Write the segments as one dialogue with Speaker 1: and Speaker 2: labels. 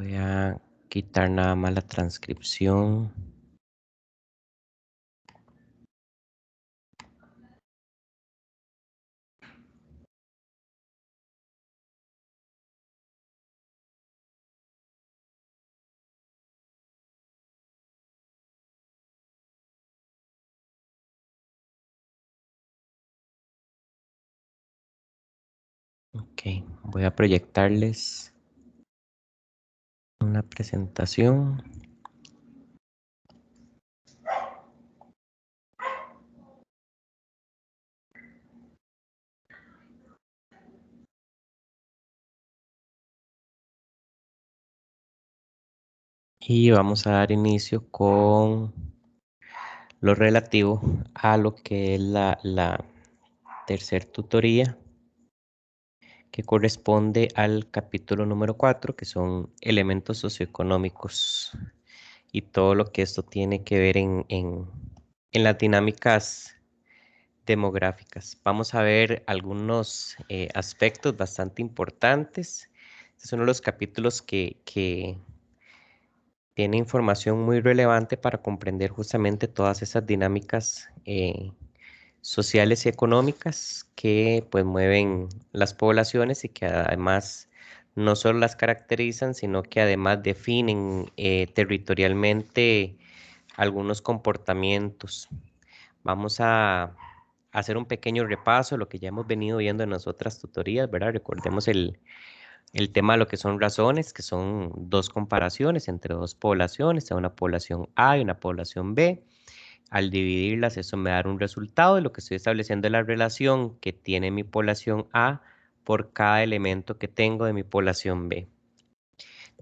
Speaker 1: Voy a quitar nada más la transcripción. Ok, voy a proyectarles una presentación. Y vamos a dar inicio con lo relativo a lo que es la tercer tutoría, que corresponde al capítulo número 4, que son elementos socioeconómicos y todo lo que esto tiene que ver en las dinámicas demográficas. Vamos a ver algunos aspectos bastante importantes. Este es uno de los capítulos que tiene información muy relevante para comprender justamente todas esas dinámicas sociales y económicas que pues mueven las poblaciones y que además no solo las caracterizan, sino que además definen territorialmente algunos comportamientos. Vamos a hacer un pequeño repaso de lo que ya hemos venido viendo en las otras tutorías, ¿verdad? Recordemos el tema de lo que son razones, que son dos comparaciones entre dos poblaciones, una población A y una población B. Al dividirlas, eso me da un resultado, y lo que estoy estableciendo es la relación que tiene mi población A por cada elemento que tengo de mi población B.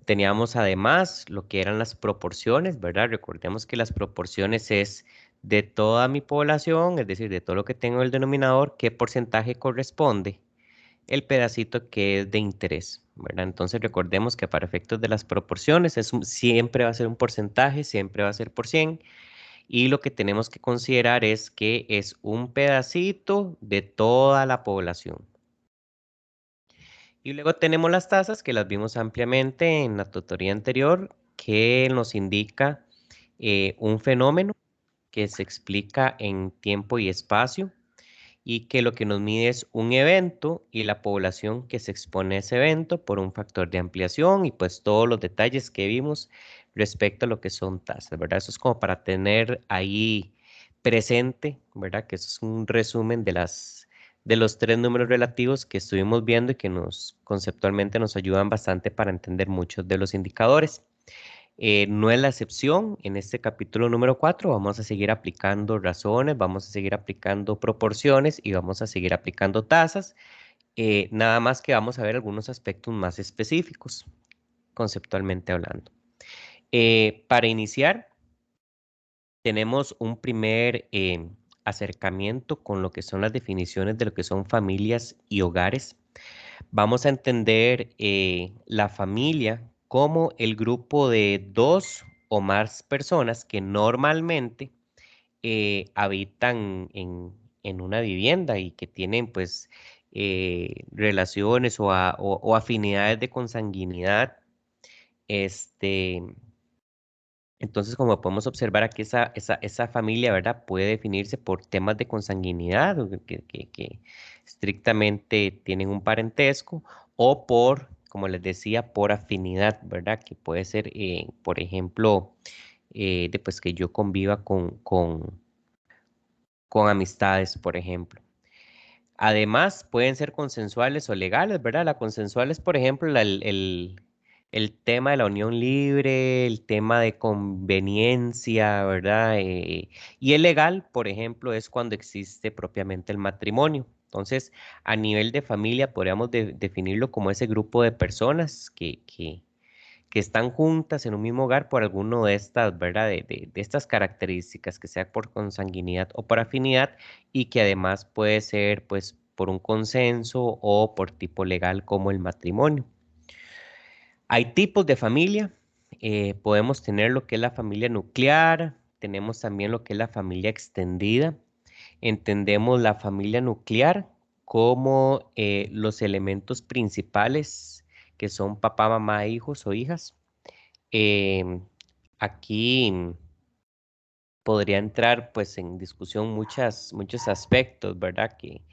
Speaker 1: Teníamos además lo que eran las proporciones, ¿verdad? Recordemos que las proporciones es de toda mi población, es decir, de todo lo que tengo en el denominador, qué porcentaje corresponde el pedacito que es de interés, ¿verdad? Entonces recordemos que para efectos de las proporciones siempre va a ser un porcentaje, siempre va a ser por 100, y lo que tenemos que considerar es que es un pedacito de toda la población. Y luego tenemos las tasas, que las vimos ampliamente en la tutoría anterior, que nos indica un fenómeno que se explica en tiempo y espacio, y que lo que nos mide es un evento y la población que se expone a ese evento por un factor de ampliación, y pues todos los detalles que vimos respecto a lo que son tasas, ¿verdad? Eso es como para tener ahí presente, ¿verdad? Que eso es un resumen de los tres números relativos que estuvimos viendo y que nos conceptualmente nos ayudan bastante para entender muchos de los indicadores. No es la excepción. En este capítulo número 4 vamos a seguir aplicando razones, vamos a seguir aplicando proporciones y vamos a seguir aplicando tasas. Nada más que vamos a ver algunos aspectos más específicos, conceptualmente hablando. Para iniciar, tenemos un primer acercamiento con lo que son las definiciones de lo que son familias y hogares. Vamos a entender la familia como el grupo de dos o más personas que normalmente habitan en una vivienda y que tienen pues relaciones o afinidades de consanguinidad. Este, entonces, como podemos observar aquí, esa familia, ¿verdad? Puede definirse por temas de consanguinidad, o que estrictamente tienen un parentesco, o por, como les decía, por afinidad, ¿verdad? Que puede ser, por ejemplo, después que yo conviva con amistades, por ejemplo. Además, pueden ser consensuales o legales, ¿verdad? La consensual es, por ejemplo, el tema de la unión libre, el tema de conveniencia, ¿verdad? Y el legal, por ejemplo, es cuando existe propiamente el matrimonio. Entonces, a nivel de familia, podríamos definirlo como ese grupo de personas que están juntas en un mismo hogar por alguno de estas, ¿verdad? De estas características, que sea por consanguinidad o por afinidad, y que además puede ser, pues, por un consenso o por tipo legal como el matrimonio. Hay tipos de familia. Podemos tener lo que es la familia nuclear, tenemos también lo que es la familia extendida. Entendemos la familia nuclear como los elementos principales, que son papá, mamá, hijos o hijas. Em, aquí podría entrar pues en discusión muchos aspectos, ¿verdad? Que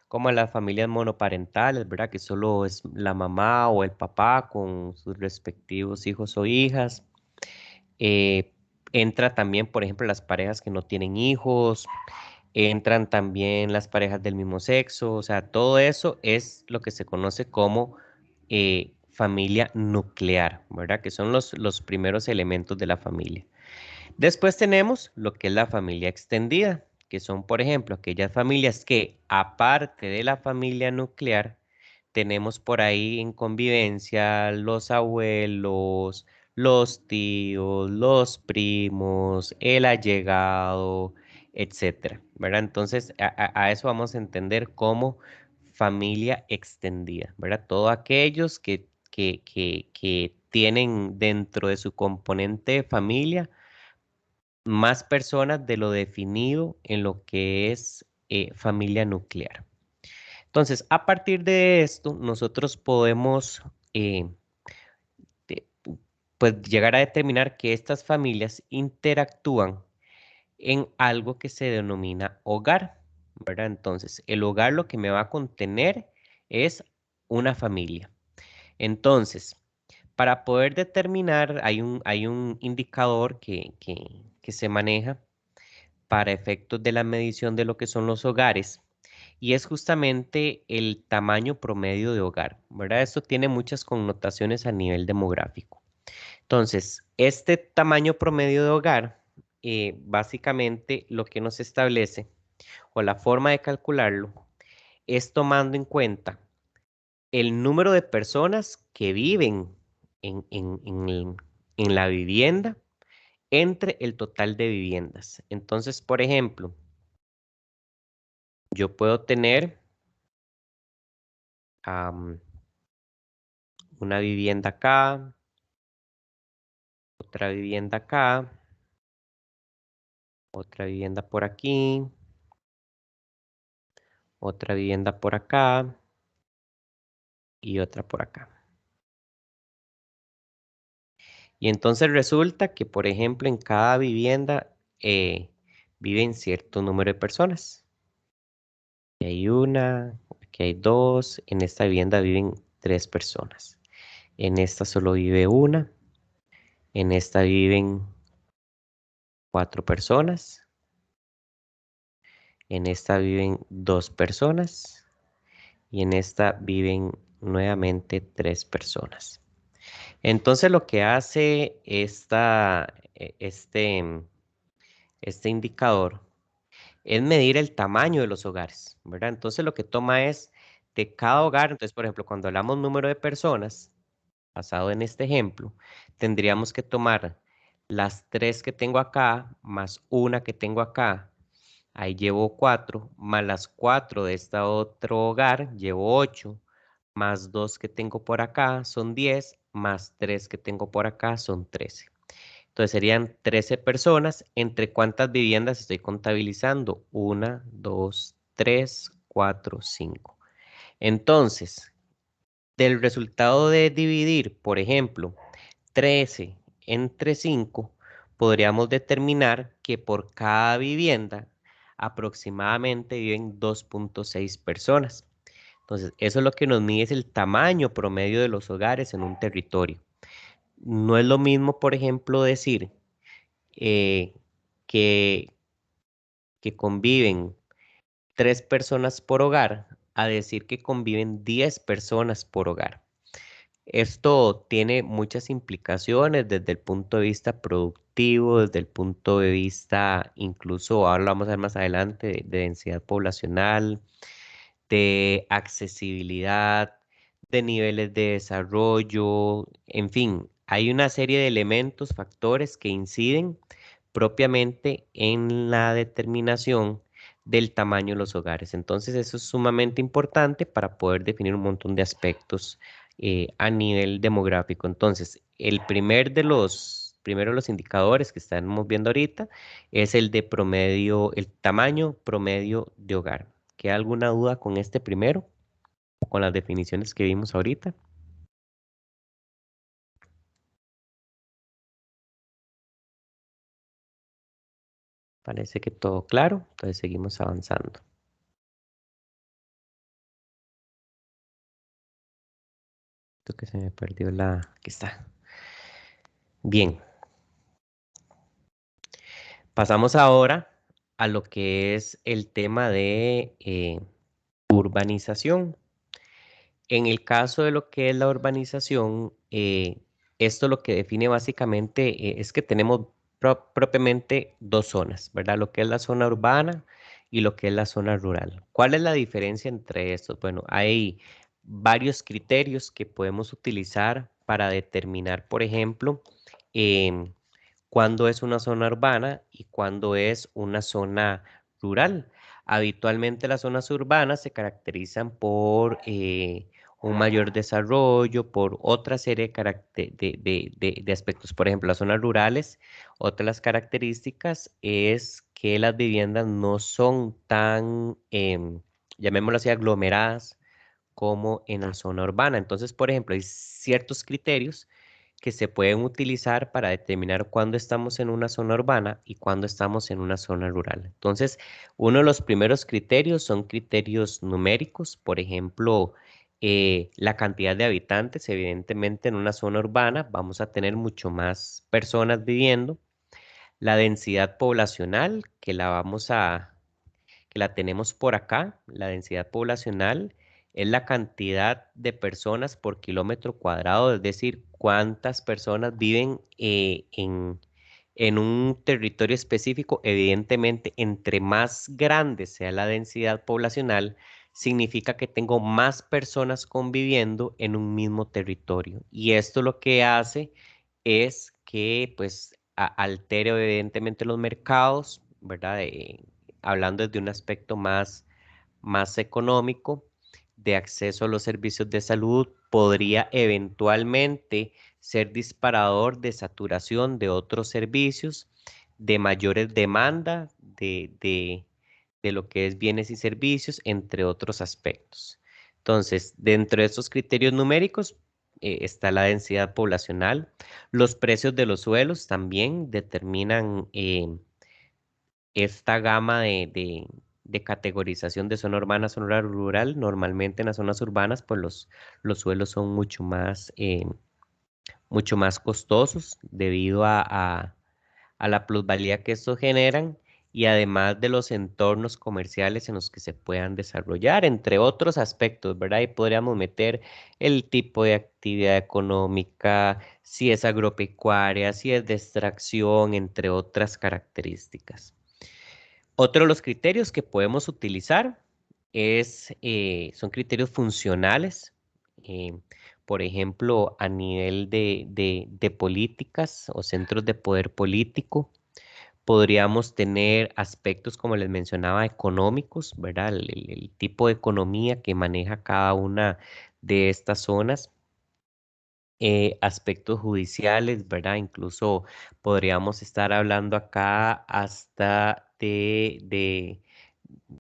Speaker 1: como las familias monoparentales, ¿verdad? Que solo es la mamá o el papá con sus respectivos hijos o hijas. Eh, Entra también, por ejemplo, las parejas que no tienen hijos, entran también las parejas del mismo sexo, o sea, todo eso es lo que se conoce como familia nuclear, ¿verdad? Que son los primeros elementos de la familia. Después tenemos lo que es la familia extendida, que son, por ejemplo, aquellas familias que, aparte de la familia nuclear, tenemos por ahí en convivencia los abuelos, los tíos, los primos, el allegado, etcétera, ¿verdad? Entonces, a eso vamos a entender como familia extendida, ¿verdad? Todos aquellos que tienen dentro de su componente familia más personas de lo definido en lo que es familia nuclear. Entonces, a partir de esto, nosotros podemos eh, de- pues, llegar a determinar que estas familias interactúan en algo que se denomina hogar, ¿verdad? Entonces, el hogar lo que me va a contener es una familia. Entonces, para poder determinar, hay un indicador que se maneja para efectos de la medición de lo que son los hogares, y es justamente el tamaño promedio de hogar, ¿verdad? Esto tiene muchas connotaciones a nivel demográfico. Entonces, este tamaño promedio de hogar, básicamente lo que nos establece, o la forma de calcularlo, es tomando en cuenta el número de personas que viven en la vivienda entre el total de viviendas. Entonces, por ejemplo, yo puedo tener una vivienda acá, otra vivienda acá, otra vivienda por aquí, otra vivienda por acá y otra por acá. Y entonces resulta que, por ejemplo, en cada vivienda viven cierto número de personas. Aquí hay una, aquí hay dos, en esta vivienda viven tres personas. En esta solo vive una, en esta viven cuatro personas, en esta viven dos personas y en esta viven nuevamente tres personas. Entonces lo que hace este indicador es medir el tamaño de los hogares, ¿verdad? Entonces lo que toma es de cada hogar, entonces por ejemplo cuando hablamos número de personas, basado en este ejemplo, tendríamos que tomar las tres que tengo acá más una que tengo acá. Ahí llevo 4, más las 4 de este otro hogar, llevo 8, más 2 que tengo por acá son 10, más 3 que tengo por acá son 13. Entonces serían 13 personas. ¿Entre cuántas viviendas estoy contabilizando? 1, 2, 3, 4, 5. Entonces, del resultado de dividir, por ejemplo, 13 entre 5, podríamos determinar que por cada vivienda aproximadamente viven 2.6 personas. Entonces, eso es lo que nos mide es el tamaño promedio de los hogares en un territorio. No es lo mismo, por ejemplo, decir eh, que, que conviven 3 personas por hogar a decir que conviven 10 personas por hogar. Esto tiene muchas implicaciones desde el punto de vista productivo, desde el punto de vista, incluso ahora lo vamos a ver más adelante, de densidad poblacional, de accesibilidad, de niveles de desarrollo, en fin, hay una serie de elementos, factores que inciden propiamente en la determinación del tamaño de los hogares. Entonces, eso es sumamente importante para poder definir un montón de aspectos a nivel demográfico. Entonces, primero de los indicadores que estamos viendo ahorita es el de promedio, el tamaño promedio de hogar. ¿Queda alguna duda con este primero o con las definiciones que vimos ahorita? Parece que todo claro, entonces seguimos avanzando. Esto que se me perdió aquí está. Bien, pasamos ahora a lo que es el tema de urbanización. En el caso de lo que es la urbanización, esto lo que define básicamente es que tenemos propiamente dos zonas, ¿verdad? Lo que es la zona urbana y lo que es la zona rural. ¿Cuál es la diferencia entre estos? Bueno, hay varios criterios que podemos utilizar para determinar, por ejemplo, em, cuándo es una zona urbana y cuándo es una zona rural. Habitualmente las zonas urbanas se caracterizan por un mayor desarrollo, por otra serie de aspectos. Por ejemplo, las zonas rurales, otra de las características es que las viviendas no son tan, llamémoslo así, aglomeradas como en la zona urbana. Entonces, por ejemplo, hay ciertos criterios que se pueden utilizar para determinar cuándo estamos en una zona urbana y cuándo estamos en una zona rural. Entonces, uno de los primeros criterios son criterios numéricos, por ejemplo, la cantidad de habitantes. Evidentemente, en una zona urbana vamos a tener mucho más personas viviendo. La densidad poblacional, que la tenemos por acá, la densidad poblacional es la cantidad de personas por kilómetro cuadrado, es decir, cuántas personas viven en un territorio específico. Evidentemente, entre más grande sea la densidad poblacional, significa que tengo más personas conviviendo en un mismo territorio. Y esto lo que hace es que, pues, altere evidentemente los mercados, ¿verdad? Hablando desde un aspecto más económico, de acceso a los servicios de salud, podría eventualmente ser disparador de saturación de otros servicios, de mayores demanda de lo que es bienes y servicios, entre otros aspectos. Entonces, dentro de estos criterios numéricos está la densidad poblacional. Los precios de los suelos también determinan esta gama de categorización de zona urbana, zona rural. Normalmente en las zonas urbanas, pues los suelos son mucho más costosos debido a la plusvalía que estos generan y además de los entornos comerciales en los que se puedan desarrollar, entre otros aspectos, ¿verdad? Y podríamos meter el tipo de actividad económica, si es agropecuaria, si es de extracción, entre otras características. Otro de los criterios que podemos utilizar son criterios funcionales. eh, por ejemplo, a nivel de políticas o centros de poder político, podríamos tener aspectos, como les mencionaba, económicos, ¿verdad? El tipo de economía que maneja cada una de estas zonas. Aspectos judiciales, ¿verdad? Incluso podríamos estar hablando acá hasta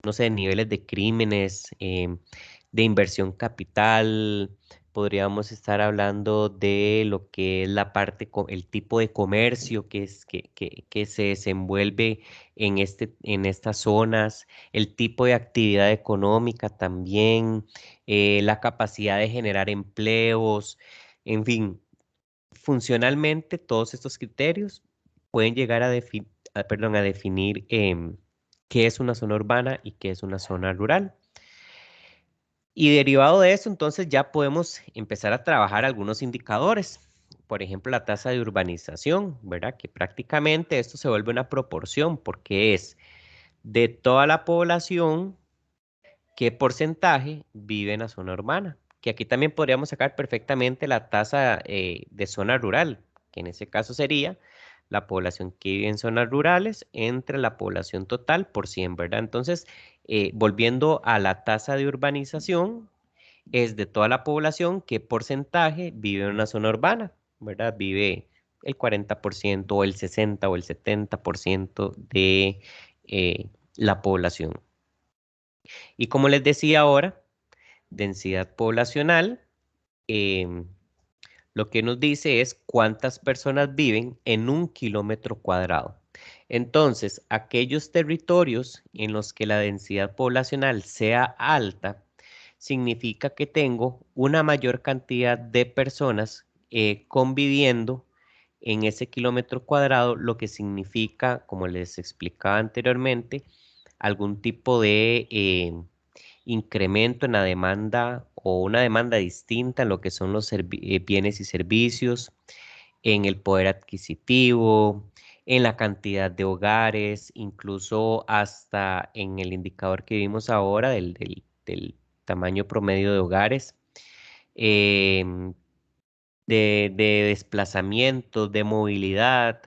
Speaker 1: no sé, niveles de crímenes, de inversión capital. Podríamos estar hablando de lo que es la parte, el tipo de comercio que se desenvuelve en estas zonas, el tipo de actividad económica también, la capacidad de generar empleos, en fin, funcionalmente todos estos criterios pueden llegar a definir qué es una zona urbana y qué es una zona rural. Y derivado de eso, entonces ya podemos empezar a trabajar algunos indicadores. Por ejemplo, la tasa de urbanización, ¿verdad? Que prácticamente esto se vuelve una proporción porque es de toda la población, qué porcentaje vive en la zona urbana. Que aquí también podríamos sacar perfectamente la tasa de zona rural, que en ese caso sería la población que vive en zonas rurales entre la población total por 100, ¿verdad? Entonces, volviendo a la tasa de urbanización, es de toda la población qué porcentaje vive en una zona urbana, ¿verdad? Vive el 40% o el 60 o el 70% de la población. Y como les decía ahora, densidad poblacional, em, lo que nos dice es cuántas personas viven en un kilómetro cuadrado. Entonces, aquellos territorios en los que la densidad poblacional sea alta, significa que tengo una mayor cantidad de personas conviviendo en ese kilómetro cuadrado, lo que significa, como les explicaba anteriormente, algún tipo de incremento en la demanda o una demanda distinta en lo que son los bienes y servicios, en el poder adquisitivo, en la cantidad de hogares, incluso hasta en el indicador que vimos ahora del tamaño promedio de hogares, em, de desplazamiento, de movilidad,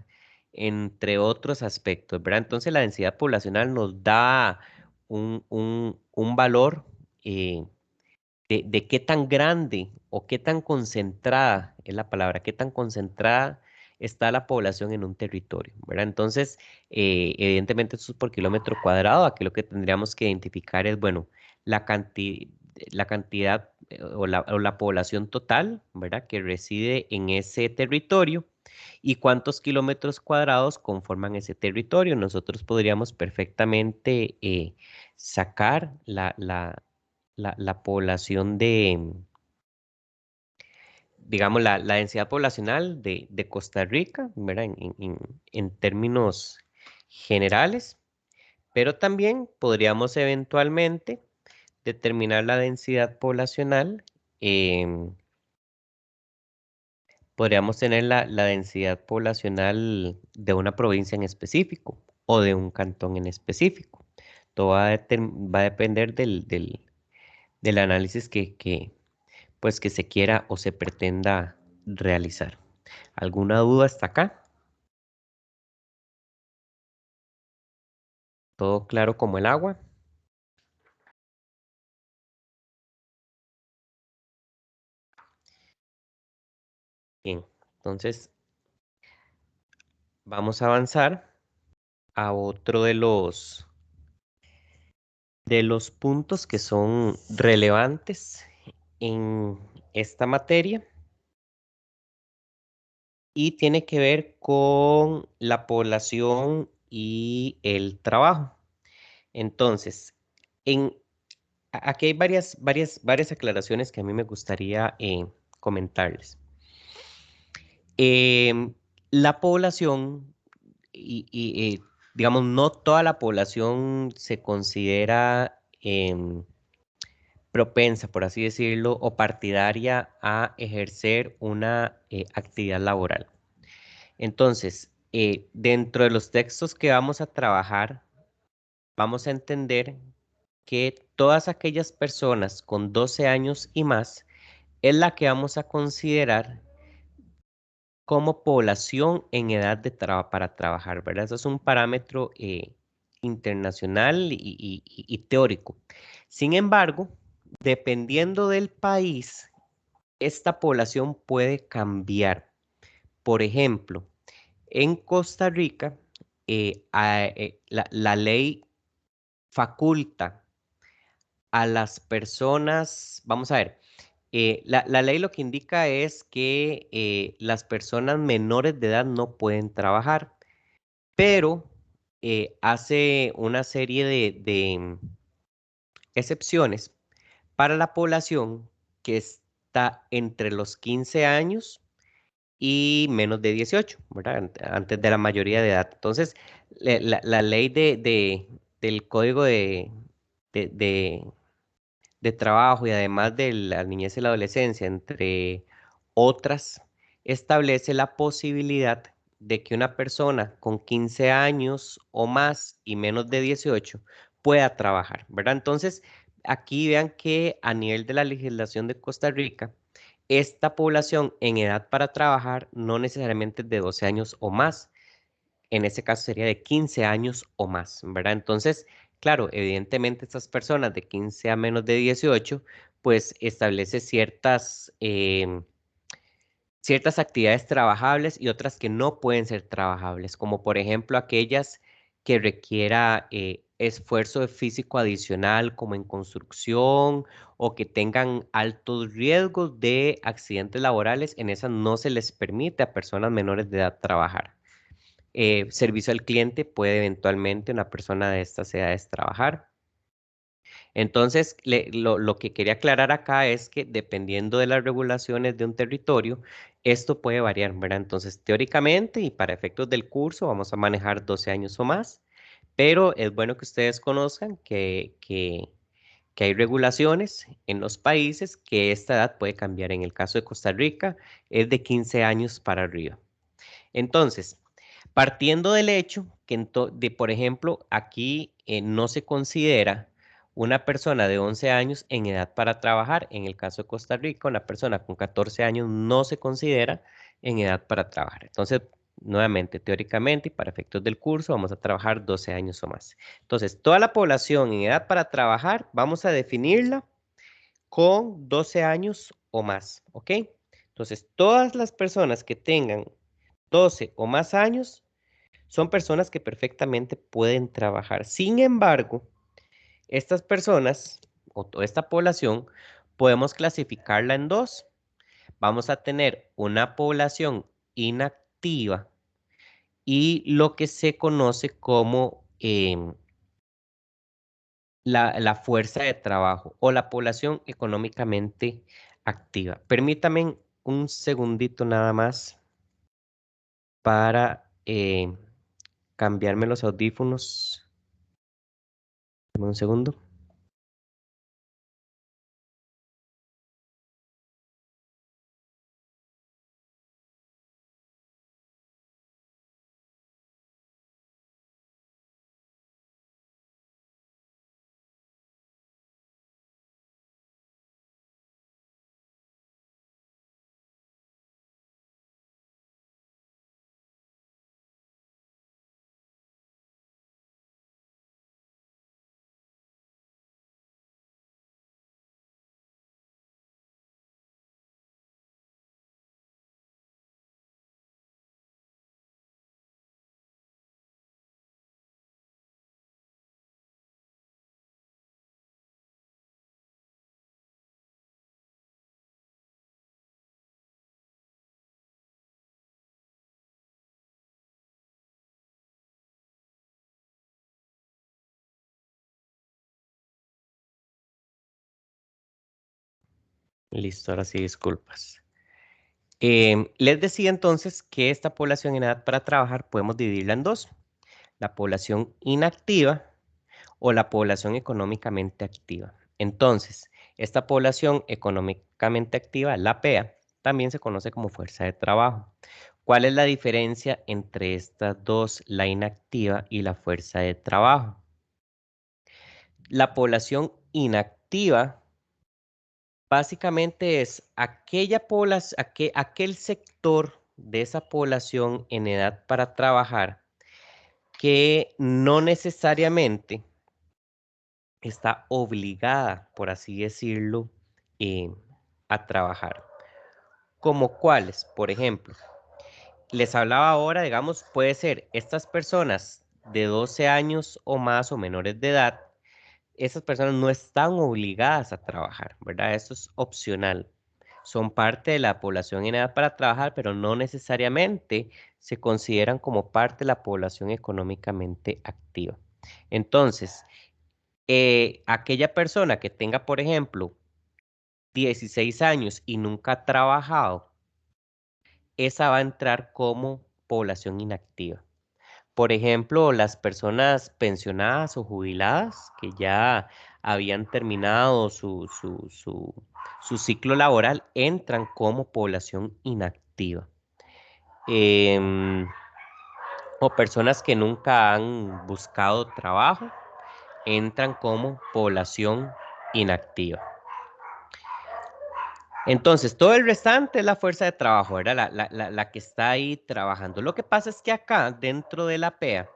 Speaker 1: entre otros aspectos, ¿verdad? Entonces la densidad poblacional nos da un valor de qué tan grande o qué tan concentrada, es la palabra, qué tan concentrada está la población en un territorio, ¿verdad? Entonces, evidentemente esto es por kilómetro cuadrado, aquí lo que tendríamos que identificar es, bueno, la cantidad o la población total, ¿verdad? Que reside en ese territorio y cuántos kilómetros cuadrados conforman ese territorio. Nosotros podríamos perfectamente sacar la población digamos, la densidad poblacional de Costa Rica, ¿verdad? En términos generales, pero también podríamos eventualmente determinar la densidad poblacional, em, podríamos tener la densidad poblacional de una provincia en específico o de un cantón en específico. Todo va a depender del análisis pues que se quiera o se pretenda realizar. ¿Alguna duda hasta acá? ¿Todo claro como el agua? Bien, entonces vamos a avanzar a otro de los puntos que son relevantes en esta materia y tiene que ver con la población y el trabajo. Entonces, en, aquí hay varias aclaraciones que a mí me gustaría comentarles. Em, la población, digamos, no toda la población se considera propensa, por así decirlo, o partidaria a ejercer una actividad laboral. Entonces, dentro de los textos que vamos a trabajar, vamos a entender que todas aquellas personas con 12 años y más es la que vamos a considerar como población en edad para trabajar, ¿verdad? Eso es un parámetro internacional y teórico. Sin embargo, dependiendo del país, esta población puede cambiar. Por ejemplo, en Costa Rica, la ley faculta a las personas, vamos a ver, la ley lo que indica es que las personas menores de edad no pueden trabajar, pero hace una serie de excepciones para la población que está entre los 15 años y menos de 18, ¿verdad? Antes de la mayoría de edad. Entonces, la ley del Código de, de Trabajo y además de la niñez y la adolescencia, entre otras, establece la posibilidad de que una persona con 15 años o más y menos de 18 pueda trabajar, ¿verdad? Entonces, aquí vean que a nivel de la legislación de Costa Rica, esta población en edad para trabajar no necesariamente es de 12 años o más, en ese caso sería de 15 años o más, ¿verdad? Entonces, claro, evidentemente estas personas de 15 a menos de 18, pues establece ciertas actividades trabajables y otras que no pueden ser trabajables, como por ejemplo aquellas que requiera esfuerzo físico adicional, como en construcción, o que tengan altos riesgos de accidentes laborales, en esas no se les permite a personas menores de edad trabajar. servicio al cliente puede eventualmente una persona de estas edades trabajar. Entonces, lo que quería aclarar acá es que dependiendo de las regulaciones de un territorio, esto puede variar, ¿verdad? Entonces, teóricamente y para efectos del curso vamos a manejar 12 años o más, pero es bueno que ustedes conozcan que hay regulaciones en los países que esta edad puede cambiar. En el caso de Costa Rica es de 15 años para arriba. Entonces, partiendo del hecho que, por ejemplo, aquí no se considera una persona de 11 años en edad para trabajar. En el caso de Costa Rica, una persona con 14 años no se considera en edad para trabajar. Entonces, nuevamente, teóricamente y para efectos del curso, vamos a trabajar 12 años o más. Entonces, toda la población en edad para trabajar, vamos a definirla con 12 años o más, ¿ok? Entonces, todas las personas que tengan 12 o más años son personas que perfectamente pueden trabajar. Sin embargo, estas personas o toda esta población podemos clasificarla en dos. Vamos a tener una población inactiva y lo que se conoce como la fuerza de trabajo o la población económicamente activa. Permítame un segundito nada más para cambiarme los audífonos. Dame un segundo. Listo, ahora sí, disculpas. Les decía entonces que esta población en edad para trabajar podemos dividirla en dos. La población inactiva o la población económicamente activa. Entonces, esta población económicamente activa, la PEA, también se conoce como fuerza de trabajo. ¿Cuál es la diferencia entre estas dos, la inactiva y la fuerza de trabajo? La población inactiva básicamente es aquel sector de esa población en edad para trabajar que no necesariamente está obligada, por así decirlo, eh, a trabajar. ¿Como cuáles? Por ejemplo, les hablaba ahora, digamos, puede ser estas personas de 12 años o más o menores de edad, esas personas no están obligadas a trabajar, ¿verdad? Eso es opcional. Son parte de la población en edad para trabajar, pero no necesariamente se consideran como parte de la población económicamente activa. Entonces, aquella persona que tenga, por ejemplo, 16 años y nunca ha trabajado, esa va a entrar como población inactiva. Por ejemplo, las personas pensionadas o jubiladas que ya habían terminado su ciclo laboral entran como población inactiva. Em, o personas que nunca han buscado trabajo entran como población inactiva. Entonces, todo el restante es la fuerza de trabajo, ¿verdad? La que está ahí trabajando. Lo que pasa es que acá, dentro de la PEA,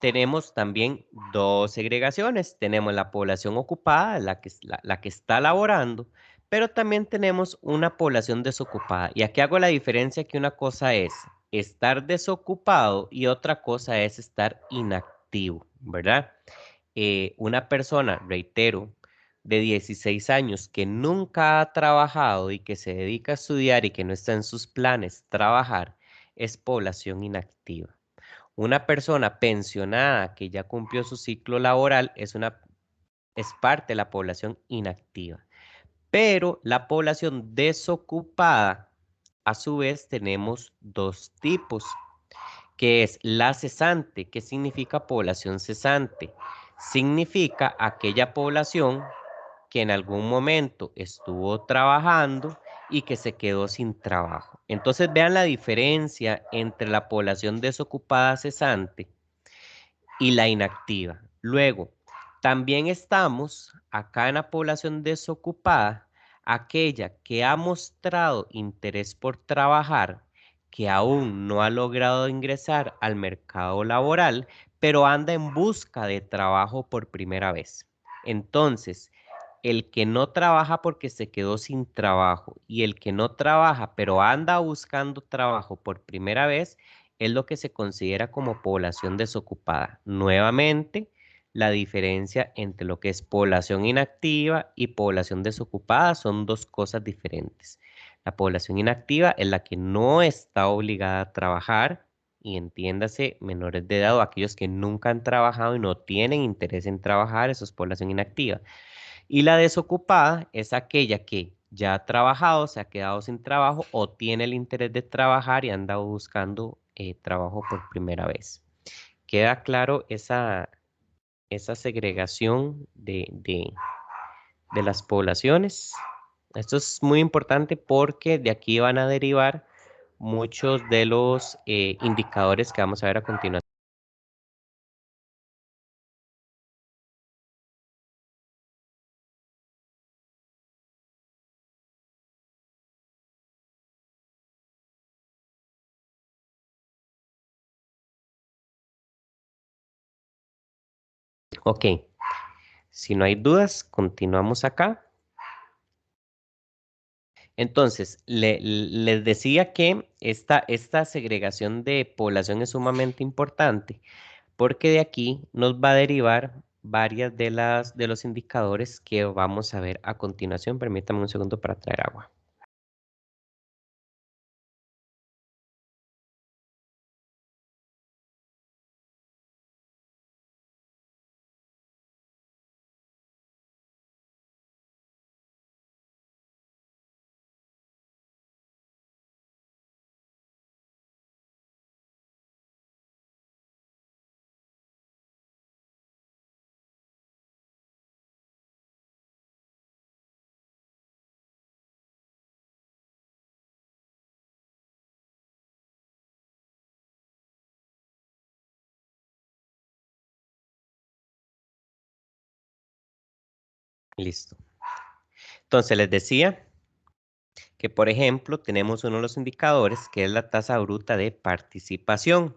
Speaker 1: tenemos también dos segregaciones. Tenemos la población ocupada, la que está laborando, pero también tenemos una población desocupada. Y aquí hago la diferencia que una cosa es estar desocupado y otra cosa es estar inactivo, ¿verdad? Una persona, reitero, de 16 años que nunca ha trabajado y que se dedica a estudiar y que no está en sus planes trabajar, es población inactiva. Una persona pensionada que ya cumplió su ciclo laboral es parte de la población inactiva. Pero la población desocupada, a su vez, tenemos dos tipos, que es la cesante. ¿Qué significa población cesante? Significa aquella población que en algún momento estuvo trabajando y que se quedó sin trabajo. Entonces vean la diferencia entre la población desocupada cesante y la inactiva. Luego, también estamos acá en la población desocupada, aquella que ha mostrado interés por trabajar, que aún no ha logrado ingresar al mercado laboral, pero anda en busca de trabajo por primera vez. Entonces, el que no trabaja porque se quedó sin trabajo y el que no trabaja pero anda buscando trabajo por primera vez es lo que se considera como población desocupada. Nuevamente, la diferencia entre lo que es población inactiva y población desocupada son dos cosas diferentes. La población inactiva es la que no está obligada a trabajar, y entiéndase menores de edad o aquellos que nunca han trabajado y no tienen interés en trabajar, eso es población inactiva. Y la desocupada es aquella que ya ha trabajado, se ha quedado sin trabajo o tiene el interés de trabajar y anda buscando trabajo por primera vez. ¿Queda claro esa segregación de las poblaciones? Esto es muy importante porque de aquí van a derivar muchos de los indicadores que vamos a ver a continuación. Ok, si no hay dudas, continuamos acá. Entonces, les decía que esta segregación de población es sumamente importante porque de aquí nos va a derivar varias de los indicadores que vamos a ver a continuación. Permítame un segundo para traer agua. Listo. Entonces, les decía que, por ejemplo, tenemos uno de los indicadores que es la tasa bruta de participación.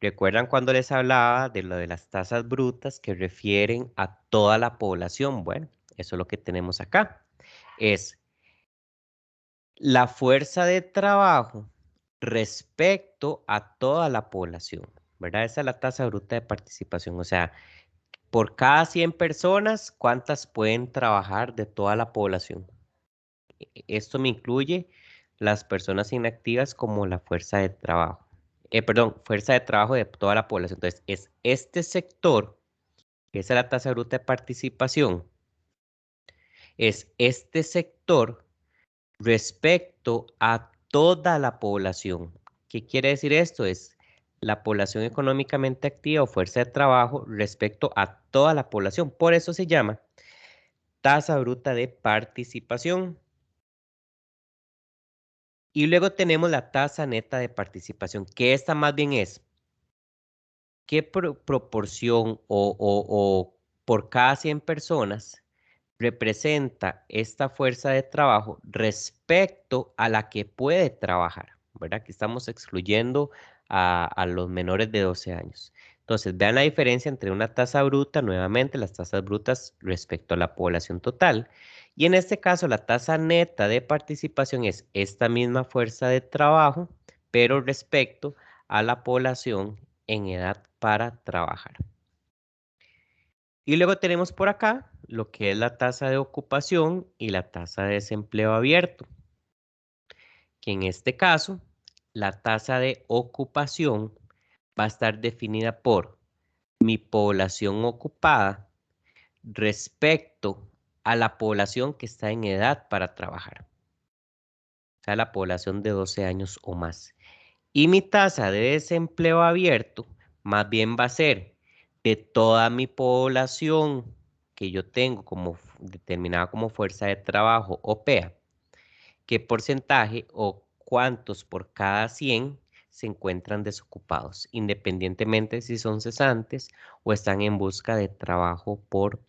Speaker 1: ¿Recuerdan cuando les hablaba de lo de las tasas brutas que refieren a toda la población? Bueno, eso es lo que tenemos acá. Es la fuerza de trabajo respecto a toda la población, ¿verdad? Esa es la tasa bruta de participación. O sea, por cada 100 personas, ¿cuántas pueden trabajar de toda la población? Esto me incluye las personas inactivas como la fuerza de trabajo. Perdón, fuerza de trabajo de toda la población. Entonces, es este sector, que es la tasa bruta de participación, es este sector respecto a toda la población. ¿Qué quiere decir esto? Es la población económicamente activa o fuerza de trabajo respecto a toda la población. Por eso se llama tasa bruta de participación. Y luego tenemos la tasa neta de participación, que esta más bien es qué proporción o por cada 100 personas representa esta fuerza de trabajo respecto a la que puede trabajar, ¿verdad? Que estamos excluyendo a los menores de 12 años. Entonces, vean la diferencia entre una tasa bruta, nuevamente las tasas brutas respecto a la población total. Y en este caso, la tasa neta de participación es esta misma fuerza de trabajo, pero respecto a la población en edad para trabajar. Y luego tenemos por acá lo que es la tasa de ocupación y la tasa de desempleo abierto, que en este caso, la tasa de ocupación va a estar definida por mi población ocupada respecto a la población que está en edad para trabajar, o sea, la población de 12 años o más. Y mi tasa de desempleo abierto más bien va a ser de toda mi población que yo tengo como determinada como fuerza de trabajo o PEA, qué porcentaje o cuántos por cada 100 se encuentran desocupados, independientemente si son cesantes o están en busca de trabajo por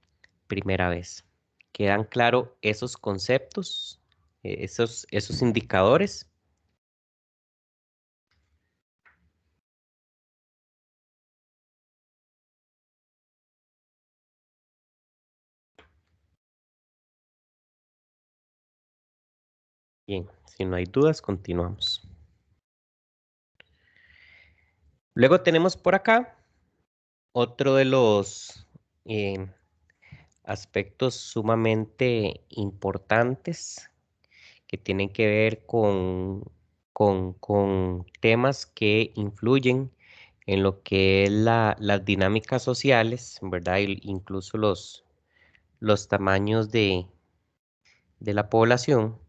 Speaker 1: primera vez. ¿Quedan claros esos conceptos, esos indicadores? Bien, si no hay dudas, continuamos. Luego tenemos por acá otro de los eh, aspectos sumamente importantes que tienen que ver con temas que influyen en lo que es las dinámicas sociales, ¿verdad? Incluso los tamaños de la población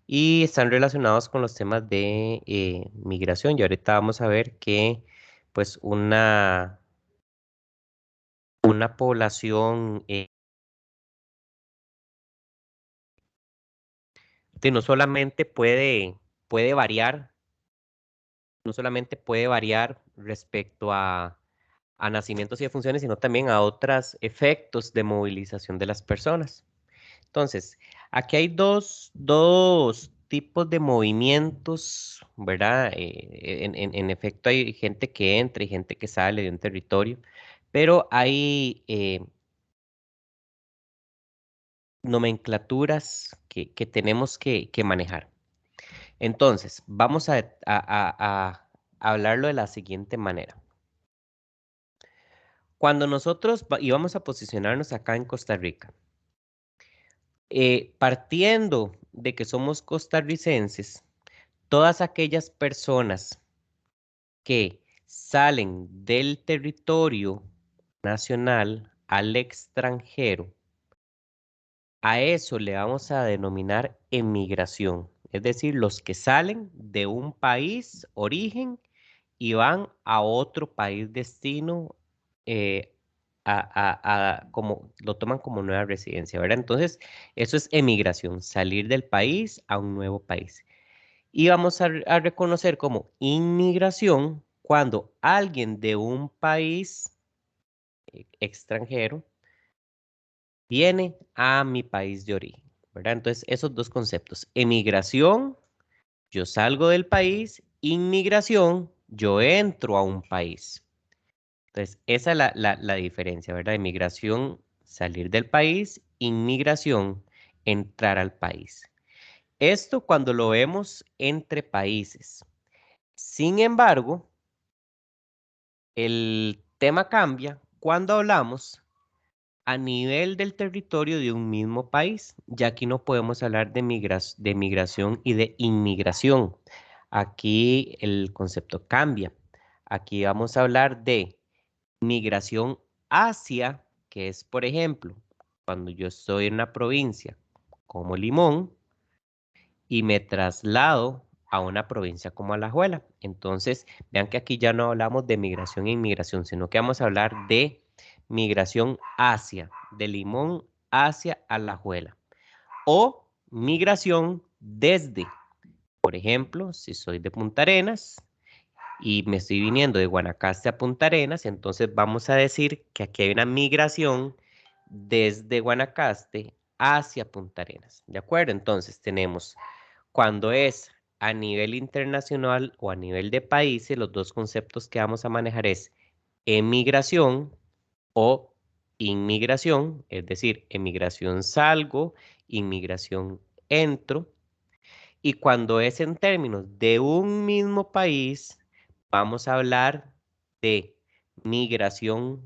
Speaker 1: y están relacionados con los temas de migración. Y ahorita vamos a ver que pues una población que no solamente puede variar, no solamente puede variar respecto a nacimientos y defunciones, sino también a otros efectos de movilización de las personas. Entonces, aquí hay dos tipos de movimientos, ¿verdad? En efecto, hay gente que entra y gente que sale de un territorio, pero hay nomenclaturas que tenemos que manejar. Entonces, vamos a hablarlo de la siguiente manera. Cuando nosotros íbamos a posicionarnos acá en Costa Rica, partiendo de que somos costarricenses, todas aquellas personas que salen del territorio nacional al extranjero, a eso le vamos a denominar emigración, es decir, los que salen de un país origen y van a otro país destino, eh, como lo toman como nueva residencia, ¿verdad? Entonces, eso es emigración, salir del país a un nuevo país. Y vamos a reconocer como inmigración cuando alguien de un país extranjero viene a mi país de origen, ¿verdad? Entonces, esos dos conceptos, emigración, yo salgo del país, inmigración, yo entro a un país. Entonces, esa es la diferencia, ¿verdad? Emigración, salir del país, inmigración, entrar al país. Esto cuando lo vemos entre países. Sin embargo, el tema cambia cuando hablamos a nivel del territorio de un mismo país, ya aquí no podemos hablar de migración y de inmigración. Aquí el concepto cambia. Aquí vamos a hablar de migración hacia, que es, por ejemplo, cuando yo estoy en una provincia como Limón y me traslado a una provincia como Alajuela. Entonces, vean que aquí ya no hablamos de migración e inmigración, sino que vamos a hablar de migración hacia, de Limón hacia Alajuela. O migración desde, por ejemplo, si soy de Punta Arenas y me estoy viniendo de Guanacaste a Punta Arenas, entonces vamos a decir que aquí hay una migración desde Guanacaste hacia Punta Arenas. ¿De acuerdo? Entonces tenemos cuando es a nivel internacional o a nivel de países, los dos conceptos que vamos a manejar es emigración o inmigración, es decir, emigración salgo, inmigración entro. Y cuando es en términos de un mismo país, vamos a hablar de migración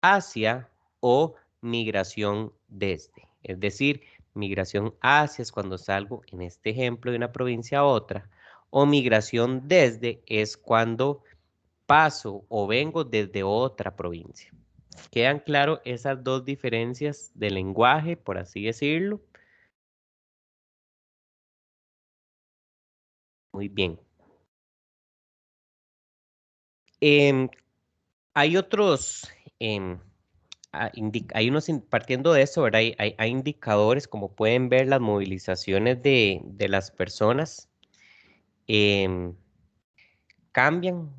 Speaker 1: hacia o migración desde. Es decir, migración hacia es cuando salgo, en este ejemplo, de una provincia a otra, o migración desde es cuando paso o vengo desde otra provincia. ¿Quedan claro esas dos diferencias de lenguaje, por así decirlo? Muy bien. Em, hay otros, em, partiendo de eso, ¿verdad? Hay indicadores, como pueden ver, las movilizaciones de las personas em, cambian,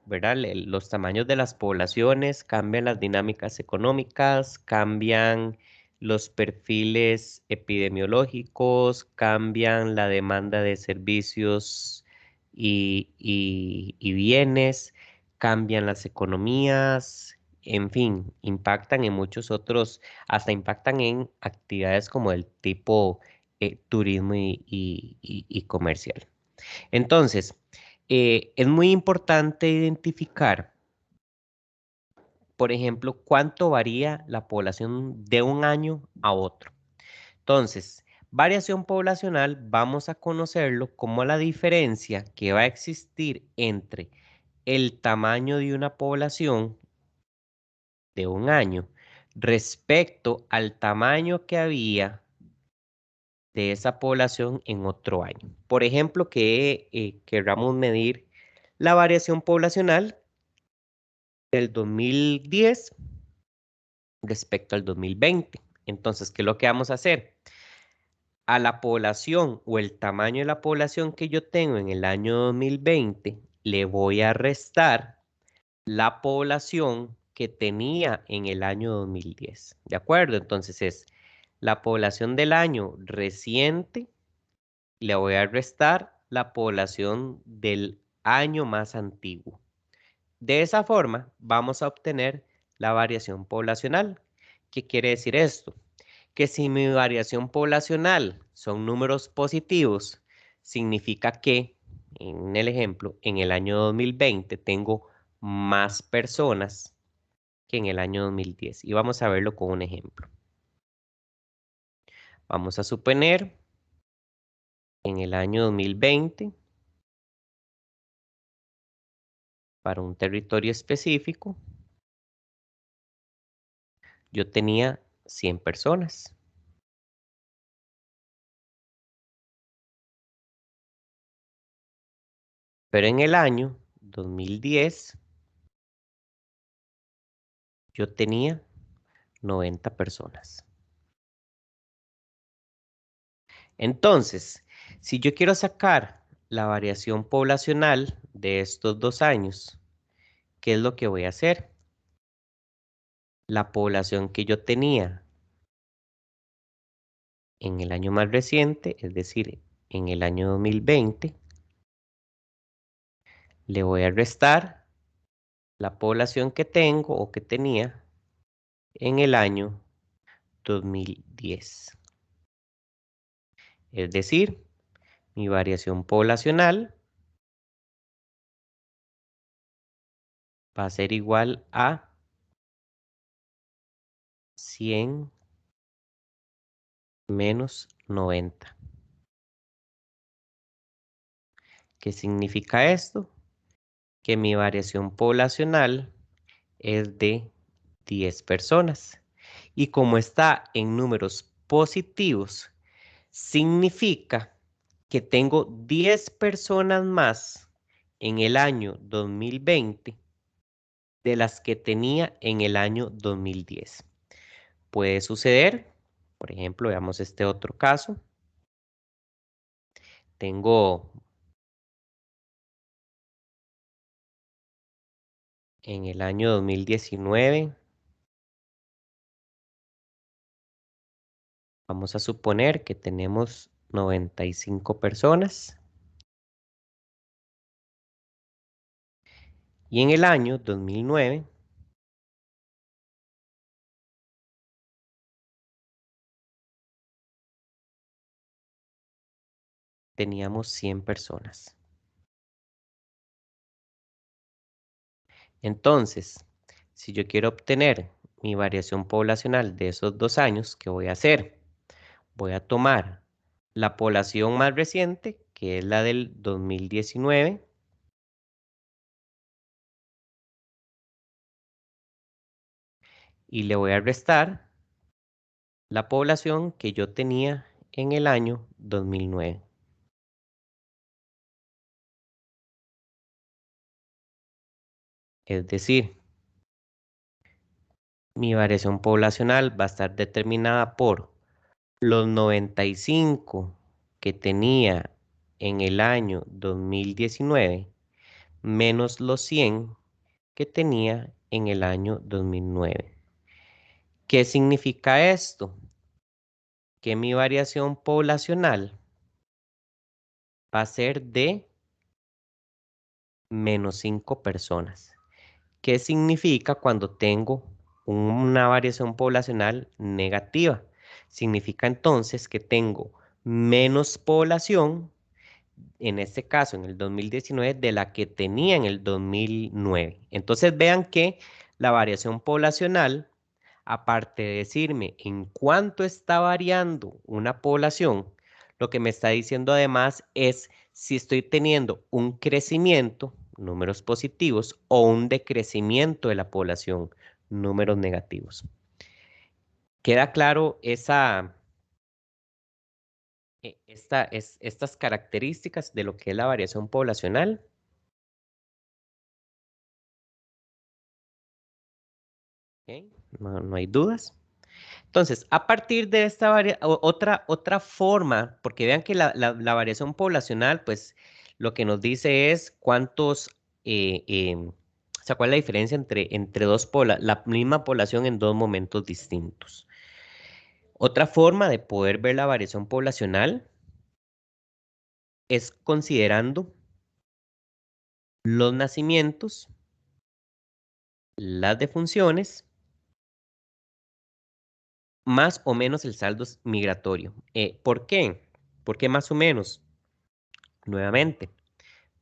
Speaker 1: ¿verdad? Los tamaños de las poblaciones, cambian las dinámicas económicas, cambian los perfiles epidemiológicos, cambian la demanda de servicios y bienes, cambian las economías, en fin, impactan en muchos otros, hasta impactan en actividades como el tipo turismo y comercial. Entonces, es muy importante identificar, por ejemplo, cuánto varía la población de un año a otro. Entonces, variación poblacional vamos a conocerlo como la diferencia que va a existir entre el tamaño de una población de un año respecto al tamaño que había de esa población en otro año. Por ejemplo, que queramos medir la variación poblacional del 2010 respecto al 2020. Entonces, ¿qué es lo que vamos a hacer? A la población o el tamaño de la población que yo tengo en el año 2020, le voy a restar la población que tenía en el año 2010. ¿De acuerdo? Entonces es la población del año reciente, le voy a restar la población del año más antiguo. De esa forma, vamos a obtener la variación poblacional. ¿Qué quiere decir esto? Que si mi variación poblacional son números positivos, significa que, en el ejemplo, en el año 2020 tengo más personas que en el año 2010. Y vamos a verlo con un ejemplo. Vamos a suponer en el año 2020, para un territorio específico, yo tenía 100 personas. Pero en el año 2010 yo tenía 90 personas. Entonces, si yo quiero sacar la variación poblacional de estos 2 años, ¿qué es lo que voy a hacer? La población que yo tenía en el año más reciente, es decir, en el año 2020, le voy a restar la población que tengo o que tenía en el año 2010. Es decir, mi variación poblacional va a ser igual a 100 menos 90. ¿Qué significa esto? Que mi variación poblacional es de 10 personas. Y como está en números positivos, significa que tengo 10 personas más en el año 2020 de las que tenía en el año 2010. Puede suceder, por ejemplo, veamos este otro caso. Tengo en el año 2019, vamos a suponer que tenemos 95 personas. Y en el año 2009 teníamos 100 personas. Entonces, si yo quiero obtener mi variación poblacional de esos 2 años, ¿qué voy a hacer? Voy a tomar la población más reciente, que es la del 2019, y le voy a restar la población que yo tenía en el año 2009. Es decir, mi variación poblacional va a estar determinada por los 95 que tenía en el año 2019 menos los 100 que tenía en el año 2009. ¿Qué significa esto? Que mi variación poblacional va a ser de menos 5 personas. ¿Qué significa cuando tengo una variación poblacional negativa? Significa entonces que tengo menos población, en este caso en el 2019, de la que tenía en el 2009. Entonces vean que la variación poblacional, aparte de decirme en cuánto está variando una población, lo que me está diciendo además es si estoy teniendo un crecimiento, números positivos, o un decrecimiento de la población, números negativos. ¿Queda claro estas características de lo que es la variación poblacional? ¿Ok? No hay dudas. Entonces, a partir de esta otra forma, porque vean que la variación poblacional, pues lo que nos dice es cuántos, o sea, cuál es la diferencia entre la misma población en dos momentos distintos. Otra forma de poder ver la variación poblacional es considerando los nacimientos, las defunciones, más o menos el saldo migratorio. ¿Por qué? ¿Por qué más o menos? Nuevamente.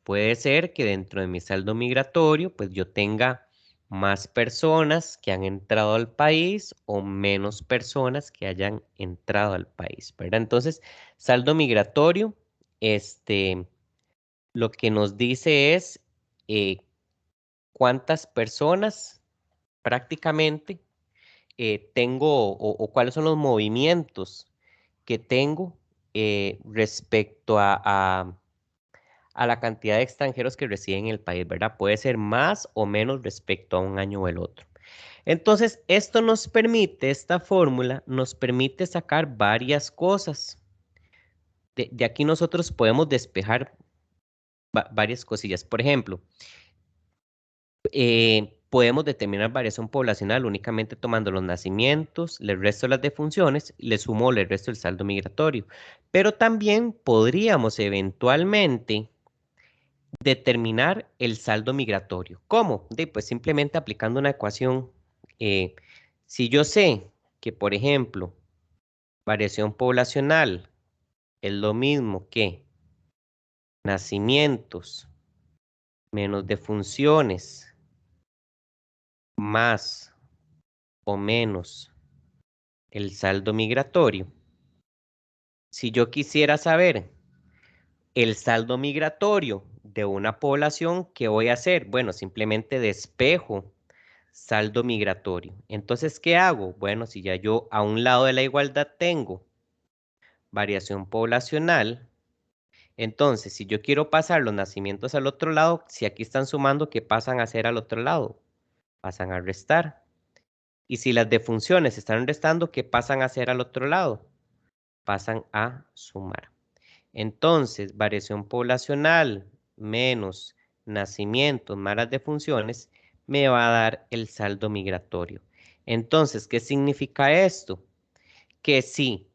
Speaker 1: Puede ser que dentro de mi saldo migratorio, pues yo tenga más personas que han entrado al país o menos personas que hayan entrado al país, ¿verdad? Entonces, saldo migratorio, lo que nos dice es eh, cuántas personas prácticamente tengo o cuáles son los movimientos que tengo respecto a la cantidad de extranjeros que residen en el país, ¿verdad? Puede ser más o menos respecto a un año o el otro. Entonces, esto nos permite, esta fórmula nos permite sacar varias cosas. De aquí nosotros podemos despejar varias cosillas. Por ejemplo, podemos determinar variación poblacional únicamente tomando los nacimientos, le resto las defunciones, le sumo le resto el saldo migratorio. Pero también podríamos eventualmente determinar el saldo migratorio. ¿Cómo? Pues simplemente aplicando una ecuación. eh, si yo sé que, por ejemplo, variación poblacional es lo mismo que nacimientos menos defunciones más o menos el saldo migratorio. Si yo quisiera saber el saldo migratorio de una población, ¿qué voy a hacer? Bueno, simplemente despejo saldo migratorio. Entonces, ¿qué hago? Bueno, si ya yo a un lado de la igualdad tengo variación poblacional, entonces si yo quiero pasar los nacimientos al otro lado, si aquí están sumando, ¿qué pasan a hacer al otro lado? Pasan a restar. Y si las defunciones están restando, ¿qué pasan a hacer al otro lado? Pasan a sumar. Entonces, variación poblacional menos nacimientos más las defunciones me va a dar el saldo migratorio. Entonces, ¿qué significa esto? Que si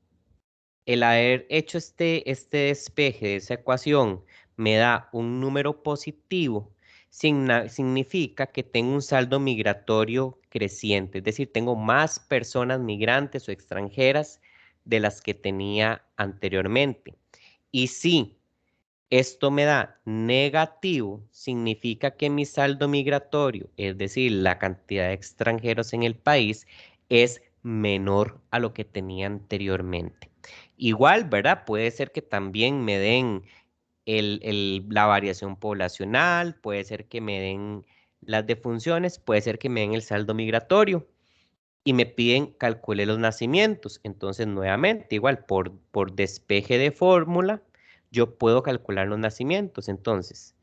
Speaker 1: el haber hecho este despeje de esa ecuación me da un número positivo, significa que tengo un saldo migratorio creciente, es decir, tengo más personas migrantes o extranjeras de las que tenía anteriormente. Y si esto me da negativo, significa que mi saldo migratorio, es decir, la cantidad de extranjeros en el país, es menor a lo que tenía anteriormente. Igual, ¿verdad? Puede ser que también me den la variación poblacional, puede ser que me den las defunciones, puede ser que me den el saldo migratorio. y me piden calcule los nacimientos. Entonces, nuevamente, igual por despeje de fórmula, yo puedo calcular los nacimientos. Entonces,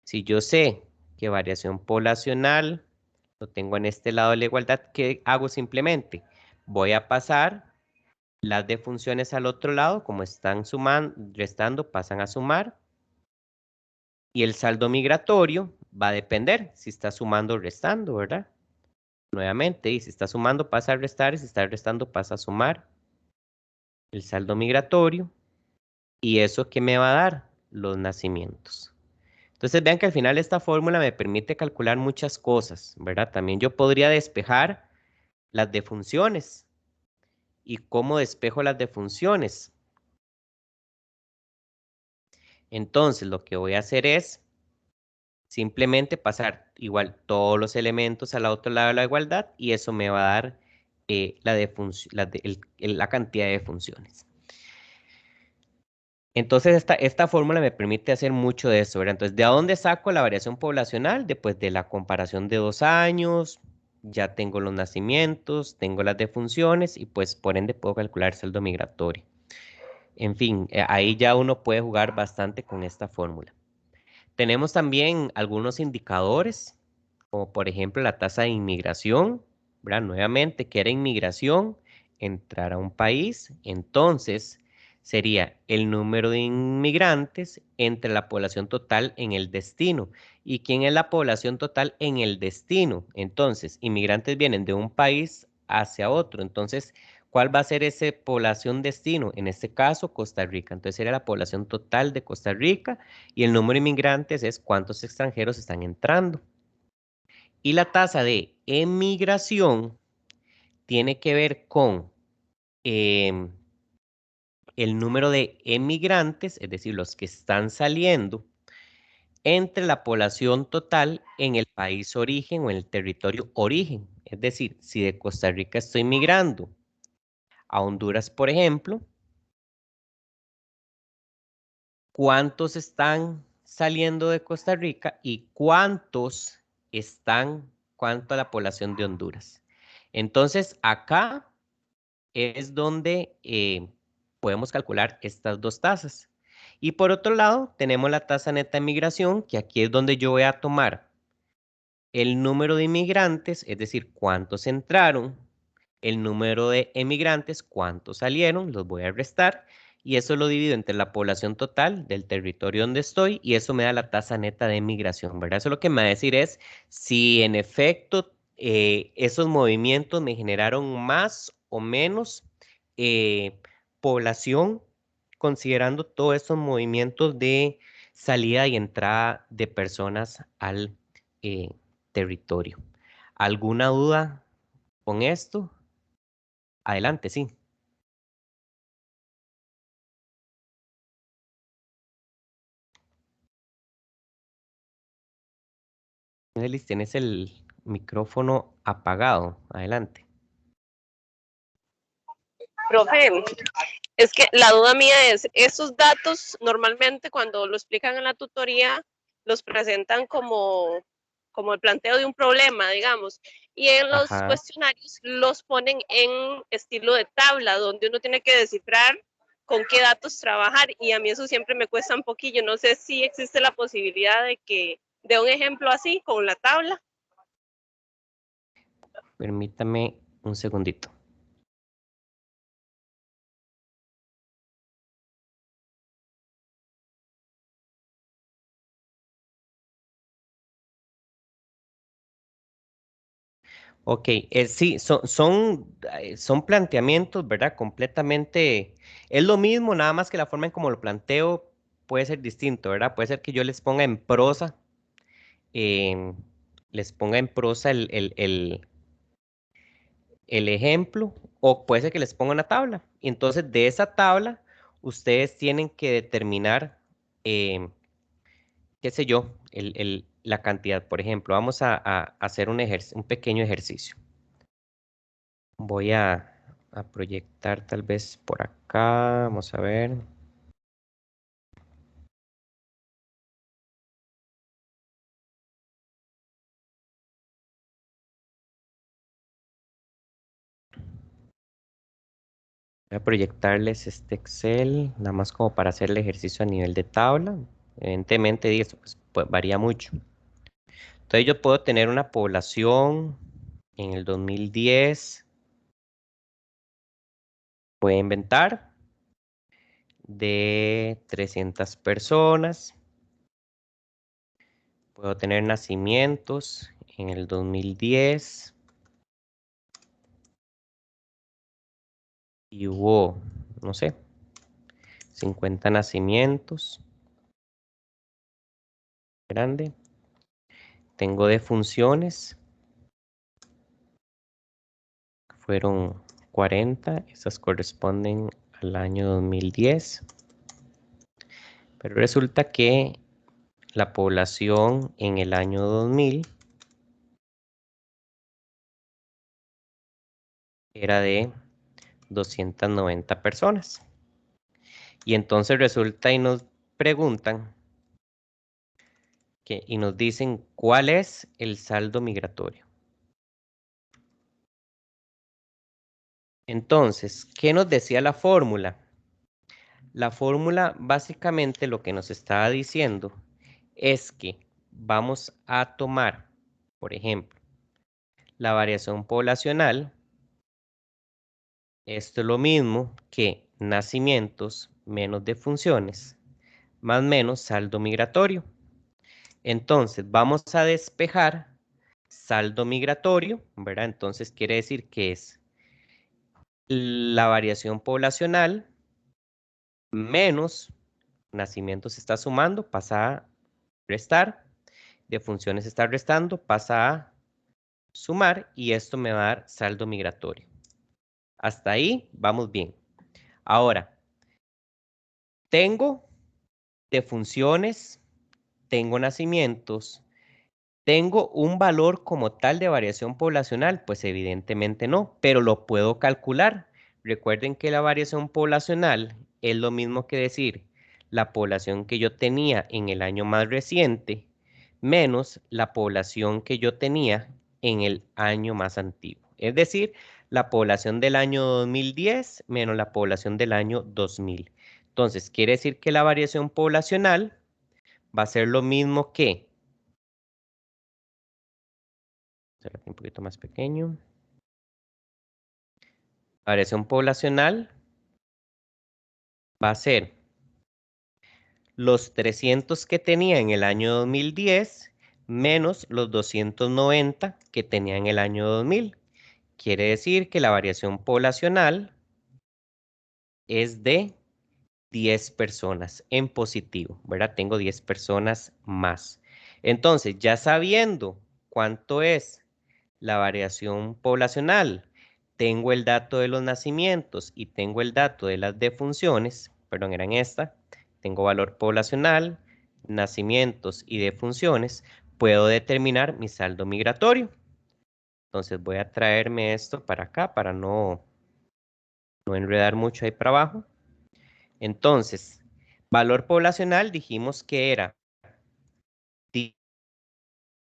Speaker 1: si yo sé que variación poblacional lo tengo en este lado de la igualdad, ¿qué hago simplemente? Voy a pasar las defunciones al otro lado, como están sumando, restando, pasan a sumar. Y el saldo migratorio va a depender si está sumando o restando, ¿verdad? Nuevamente, y si está sumando pasa a restar, y si está restando pasa a sumar el saldo migratorio. ¿Y eso qué me va a dar? Los nacimientos. Entonces vean que al final esta fórmula me permite calcular muchas cosas, ¿verdad? También yo podría despejar las defunciones. ¿Y cómo despejo las defunciones? Entonces lo que voy a hacer es simplemente pasar igual todos los elementos al otro lado de la igualdad y eso me va a dar la cantidad de funciones. Entonces esta fórmula me permite hacer mucho de eso, ¿verdad? Entonces, ¿de dónde saco la variación poblacional? Después de la comparación de 2 años, ya tengo los nacimientos, tengo las defunciones y pues por ende puedo calcular el saldo migratorio. En fin, ahí ya uno puede jugar bastante con esta fórmula. Tenemos también algunos indicadores, como por ejemplo la tasa de inmigración, ¿verdad? Nuevamente, ¿qué era inmigración? Entrar a un país, entonces sería el número de inmigrantes entre la población total en el destino. ¿Y quién es la población total en el destino? Entonces, inmigrantes vienen de un país hacia otro, entonces, ¿cuál va a ser esa población destino? En este caso, Costa Rica. Entonces, sería la población total de Costa Rica y el número de inmigrantes es cuántos extranjeros están entrando. Y la tasa de emigración tiene que ver con em, el número de emigrantes, es decir, los que están saliendo, entre la población total en el país origen o en el territorio origen. Es decir, si de Costa Rica estoy migrando a Honduras, por ejemplo, ¿cuántos están saliendo de Costa Rica y cuánto a la población de Honduras? Entonces, acá es donde podemos calcular estas dos tasas. Y por otro lado, tenemos la tasa neta de migración, que aquí es donde yo voy a tomar el número de inmigrantes, es decir, cuántos entraron, el número de emigrantes, cuántos salieron, los voy a restar, y eso lo divido entre la población total del territorio donde estoy, y eso me da la tasa neta de migración, ¿verdad? Eso lo que me va a decir es si en efecto esos movimientos me generaron más o menos población, considerando todos esos movimientos de salida y entrada de personas al eh, territorio. ¿Alguna duda con esto? Adelante, sí. Nelis, tienes el micrófono apagado. Adelante.
Speaker 2: Profe, es que la duda mía es, esos datos normalmente cuando lo explican en la tutoría los presentan como el planteo de un problema, digamos, y en los
Speaker 1: Ajá.
Speaker 2: cuestionarios los ponen en estilo de tabla, donde uno tiene que descifrar con qué datos trabajar, y a mí eso siempre me cuesta un poquillo. No sé si existe la posibilidad de un ejemplo así con la tabla.
Speaker 1: Permítame un segundito. Ok, sí, son planteamientos, ¿verdad? Completamente, es lo mismo, nada más que la forma en cómo lo planteo puede ser distinto, ¿verdad? Puede ser que yo em, les ponga en prosa el ejemplo, o puede ser que les ponga una tabla. Y entonces de esa tabla, ustedes tienen que determinar, qué sé yo, la cantidad. Por ejemplo, vamos a hacer un pequeño ejercicio. Voy a proyectar tal vez por acá, vamos a ver. Voy a proyectarles este Excel, nada más como para hacer el ejercicio a nivel de tabla. Evidentemente, esto pues, varía mucho. Entonces yo puedo tener una población en el 2010, voy a inventar, de 300 personas. Puedo tener nacimientos en el 2010 y hubo, no sé, 50 nacimientos. Grande. Tengo defunciones. Fueron 40. Estas corresponden al año 2010. Pero resulta que la población en el año 2000 era de 290 personas. Y entonces resulta y nos preguntan y nos dicen cuál es el saldo migratorio. Entonces, ¿qué nos decía la fórmula? La fórmula básicamente lo que nos estaba diciendo es que vamos a tomar, por ejemplo, la variación poblacional. Esto es lo mismo que nacimientos menos defunciones, más menos saldo migratorio. Entonces, vamos a despejar saldo migratorio, ¿verdad? Entonces, quiere decir que es la variación poblacional menos nacimientos está sumando, pasa a restar, defunciones está restando, pasa a sumar y esto me va a dar saldo migratorio. Hasta ahí vamos bien. Ahora, tengo defunciones, tengo nacimientos, ¿tengo un valor como tal de variación poblacional? Pues evidentemente no, pero lo puedo calcular. Recuerden que la variación poblacional es lo mismo que decir la población que yo tenía en el año más reciente menos la población que yo tenía en el año más antiguo. Es decir, la población del año 2010 menos la población del año 2000. Entonces, quiere decir que la variación poblacional va a ser lo mismo que hacerlo aquí un poquito más pequeño. Variación poblacional va a ser los 300 que tenía en el año 2010 menos los 290 que tenía en el año 2000. Quiere decir que la variación poblacional es de 10 personas en positivo, ¿verdad? Tengo 10 personas más. Entonces, ya sabiendo cuánto es la variación poblacional, tengo el dato de los nacimientos y tengo el dato de las defunciones, perdón, eran esta, tengo valor poblacional, nacimientos y defunciones, puedo determinar mi saldo migratorio. Entonces voy a traerme esto para acá para no enredar mucho ahí para abajo. Entonces, valor poblacional dijimos que era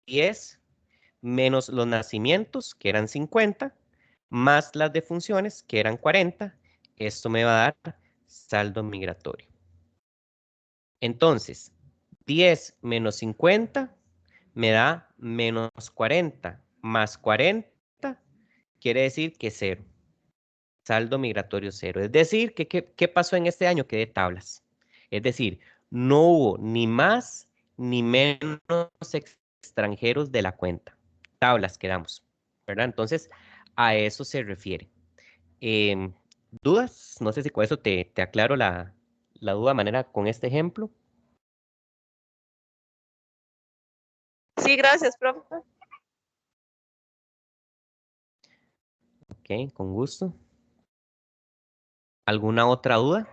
Speaker 1: 10 menos los nacimientos, que eran 50, más las defunciones, que eran 40. Esto me va a dar saldo migratorio. Entonces, 10 menos 50 me da menos 40, más 40 quiere decir que 0. Saldo migratorio 0. Es decir, ¿qué pasó en este año? Que de tablas. Es decir, no hubo ni más ni menos extranjeros de la cuenta. Tablas quedamos, ¿verdad? Entonces, a eso se refiere. Em, ¿Dudas? No sé si con eso te aclaro la duda de manera con este ejemplo.
Speaker 2: Sí, gracias, profe.
Speaker 1: Ok, con gusto. ¿Alguna otra duda?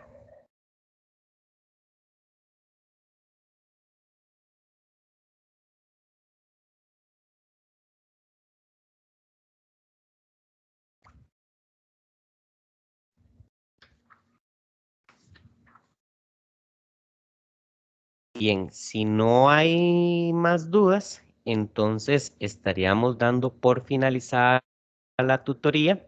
Speaker 1: Bien, si no hay más dudas, entonces estaríamos dando por finalizada la tutoría.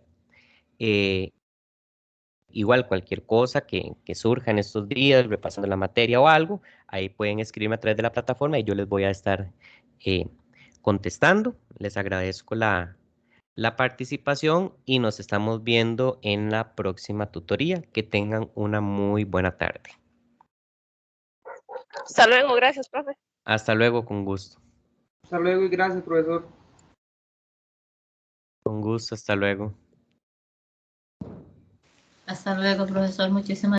Speaker 1: igual cualquier cosa que surja en estos días, repasando la materia o algo, ahí pueden escribirme a través de la plataforma y yo les voy a estar contestando. Les agradezco la participación y nos estamos viendo en la próxima tutoría. Que tengan una muy buena tarde.
Speaker 2: Hasta luego, gracias, profe.
Speaker 1: Hasta luego, con gusto.
Speaker 3: Hasta luego y gracias, profesor.
Speaker 1: Con gusto, hasta luego.
Speaker 4: Hasta luego, profesor. Muchísimas